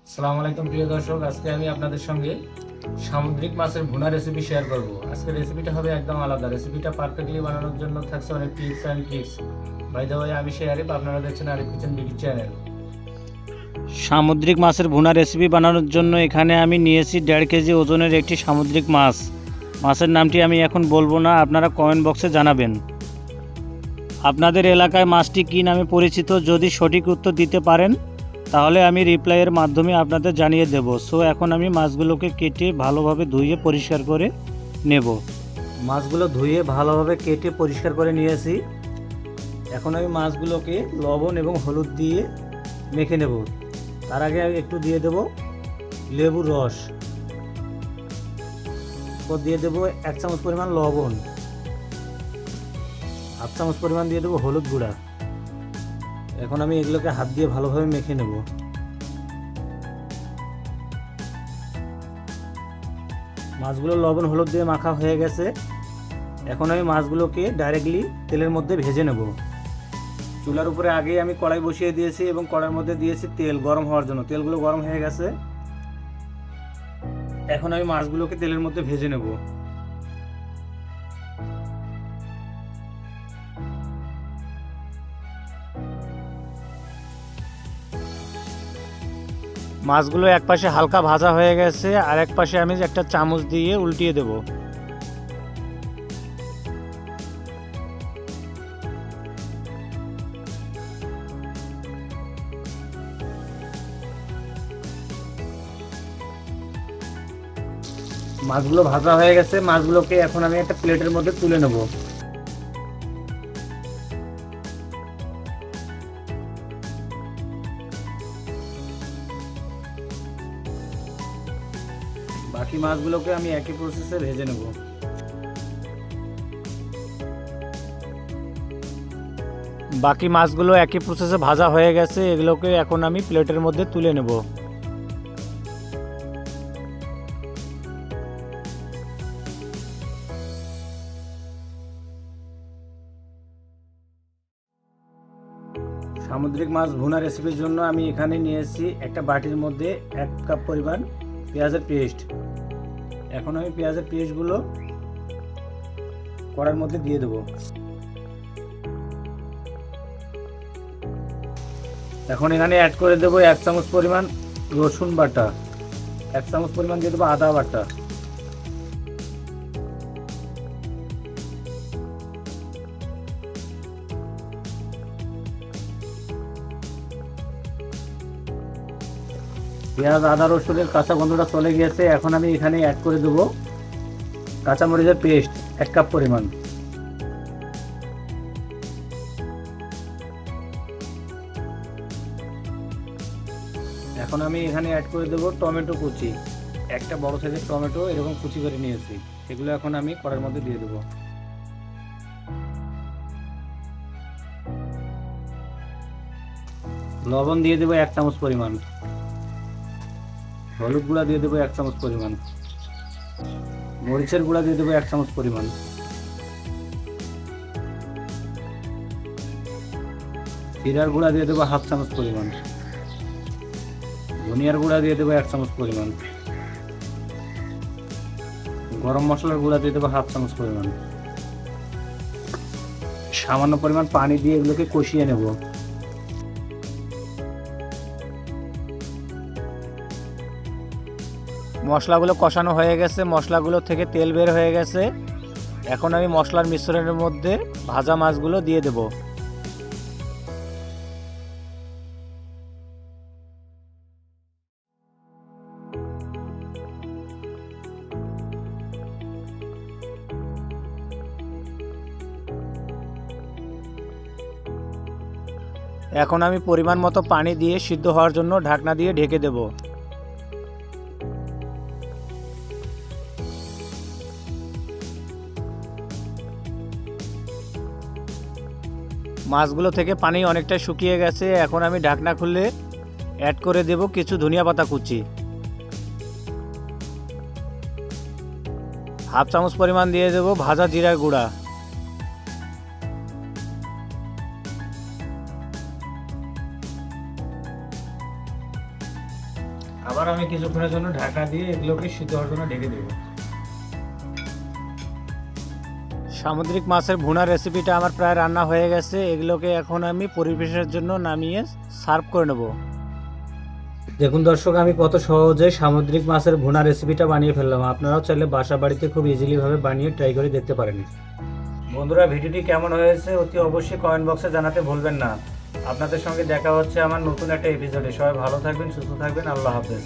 আসসালামু আলাইকুম প্রিয় দর্শক, আজকে আমি আপনাদের সঙ্গে সামুদ্রিক মাছের ভুনা রেসিপি শেয়ার করব। আজকের রেসিপিটা হবে একদম আলাদা। রেসিপিটা পারফেক্টলি বানানোর জন্য থাকছে অনেক tips and tricks. By the way, আমি শেয়ারিপ, আপনারা দেখছেন আরিফ কিচেন বিডি চ্যানেল। সামুদ্রিক মাছের ভুনা রেসিপি বানানোর জন্য এখানে আমি নিয়েছি 1.5 কেজি ওজনের একটি সামুদ্রিক মাছ। মাছের নামটি আমি এখন বলবো না, আপনারা কমেন্ট বক্সে জানাবেন আপনাদের এলাকায় মাছটি কী নামে পরিচিত। যদি সঠিক উত্তর দিতে পারেন তাহলে আমি রিপ্লাইয়ের মাধ্যমে আপনাদের জানিয়ে দেব। সো এখন আমি মাছগুলোকে কেটে ভালোভাবে ধুয়ে পরিষ্কার করে নেব। মাছগুলো ধুয়ে ভালোভাবে কেটে পরিষ্কার করে নিয়েছি। এখন আমি মাছগুলোকে লবণ এবং হলুদ দিয়ে মেখে নেব। তার আগে আমি একটু দিয়ে দেব লেবুর রস, দিয়ে দেব 1 চামচ পরিমাণ লবণ, 1/2 চামচ পরিমাণ দিয়ে দেবো হলুদ গুঁড়া। এখন আমি এগুলোকে হাত দিয়ে ভালোভাবে মেখে নেব। মাছগুলো লবণ হলুদ দিয়ে মাখা হয়ে গেছে। এখন আমি মাছগুলোকে ডাইরেক্টলি তেলের মধ্যে ভেজে নেব। চুলার উপরে আগেই আমি কড়াই বসিয়ে দিয়েছি এবং কড়াইয়ের মধ্যে দিয়েছি তেল গরম হওয়ার জন্য। তেলগুলো গরম হয়ে গেছে। এখন আমি মাছগুলোকে তেলের মধ্যে ভেজে নেব। মাছগুলো এক পাশে হালকা ভাজা হয়ে গেছে, আর এক পাশে আমি একটা চামচ দিয়ে উল্টিয়ে দেব। মাছগুলো ভাজা হয়ে গেছে। মাছগুলোকে এখন আমি একটা প্লেটের মধ্যে তুলে নেব। বাকি মাছগুলোকে আমি একই প্রসেসে ভেজে নেব। বাকি মাছগুলো একই প্রসেসে ভাজা হয়ে গেছে। এগুলোকে এখন আমি প্লেটের মধ্যে তুলে নেব। সামুদ্রিক মাছ ভুনা রেসিপির জন্য আমি এখানে নিয়েছি একটা বাটির মধ্যে 1 কাপ পরিমাণ পেঁয়াজের পেস্ট। এখন আমি পেঁয়াজের পেস্টগুলো কড়াইয়ের মধ্যে দিয়ে দেবো। এখন এখানে অ্যাড করে দেবো 1 চামচ পরিমাণ রসুন বাটা, 1 চামচ পরিমাণ দিয়ে দেবো আদা বাটা, পেঁয়াজ আদা রসুনের কাঁচা গন্ধটা চলে গিয়েছে। এখন আমি এখানে অ্যাড করে দেবো কাঁচামরিচের পেস্ট 1 কাপ পরিমাণ। এখন আমি এখানে অ্যাড করে দেবো টমেটো কুচি, একটা বড় সাইজের টমেটো এরকম কুচি করে নিয়েছি। এগুলো এখন আমি কড়াইয়ের মধ্যে দিয়ে দেবো। লবণ দিয়ে দেবো 1 চামচ পরিমাণ, হলুদ গুঁড়া দিয়ে দেবো 1 চামচ পরিমাণ, মরিচের গুঁড়া দিয়ে দেবো 1 চামচ পরিমাণ, জিরার গুঁড়া দিয়ে দেবো 1/2 চামচ পরিমাণ, ধনিয়ার গুঁড়া দিয়ে দেবো 1 চামচ পরিমাণ, গরম মশলার গুঁড়া দিয়ে দেবো 1/2 চামচ পরিমাণ। সামান্য পরিমাণ পানি দিয়ে এগুলোকে কষিয়ে নেব। মশলাগুলো কষানো হয়ে গেছে, মশলাগুলো থেকে তেল বের হয়ে গেছে। এখন আমি মশলার মিশ্রণের মধ্যে ভাজা মাছগুলো দিয়ে দেব। এখন আমি পরিমাণ মতো পানি দিয়ে সিদ্ধ হওয়ার জন্য ঢাকনা দিয়ে ঢেকে দেব। মাছগুলো থেকে পানি অনেকটা শুকিয়ে গেছে। এখন আমি ঢাকনা খুলে অ্যাড করে দেব কিছু ধনিয়া পাতা কুচি, 1/2 চামচ পরিমাণ দিয়ে দেব ভাজা জিরার গুঁড়া, আবার আমি কিছুক্ষণের জন্য ঢাকা দিয়ে এগুলোকে সিদ্ধ হওয়ার জন্য ঢেকে দেবো। সামুদ্রিক মাছের ভুনা রেসিপিটা আমার প্রায় রান্না হয়ে গেছে। এগুলোকে এখন আমি পরিবেশনের জন্য নামিয়ে সার্ভ করে নেব। দেখুন দর্শক, আমি কত সহজে সামুদ্রিক মাছের ভুনা রেসিপিটা বানিয়ে ফেললাম। আপনারাও চাইলে বাসা বাড়িতে খুব ইজিলিভাবে বানিয়ে ট্রাই করে দেখতে পারেন। বন্ধুরা, ভিডিওটি কেমন হয়েছে অতি অবশ্যই কমেন্ট বক্সে জানাতে ভুলবেন না। আপনাদের সঙ্গে দেখা হচ্ছে আমার নতুন একটা এপিসোডে। সবাই ভালো থাকবেন, সুস্থ থাকবেন। আল্লাহ হাফেজ।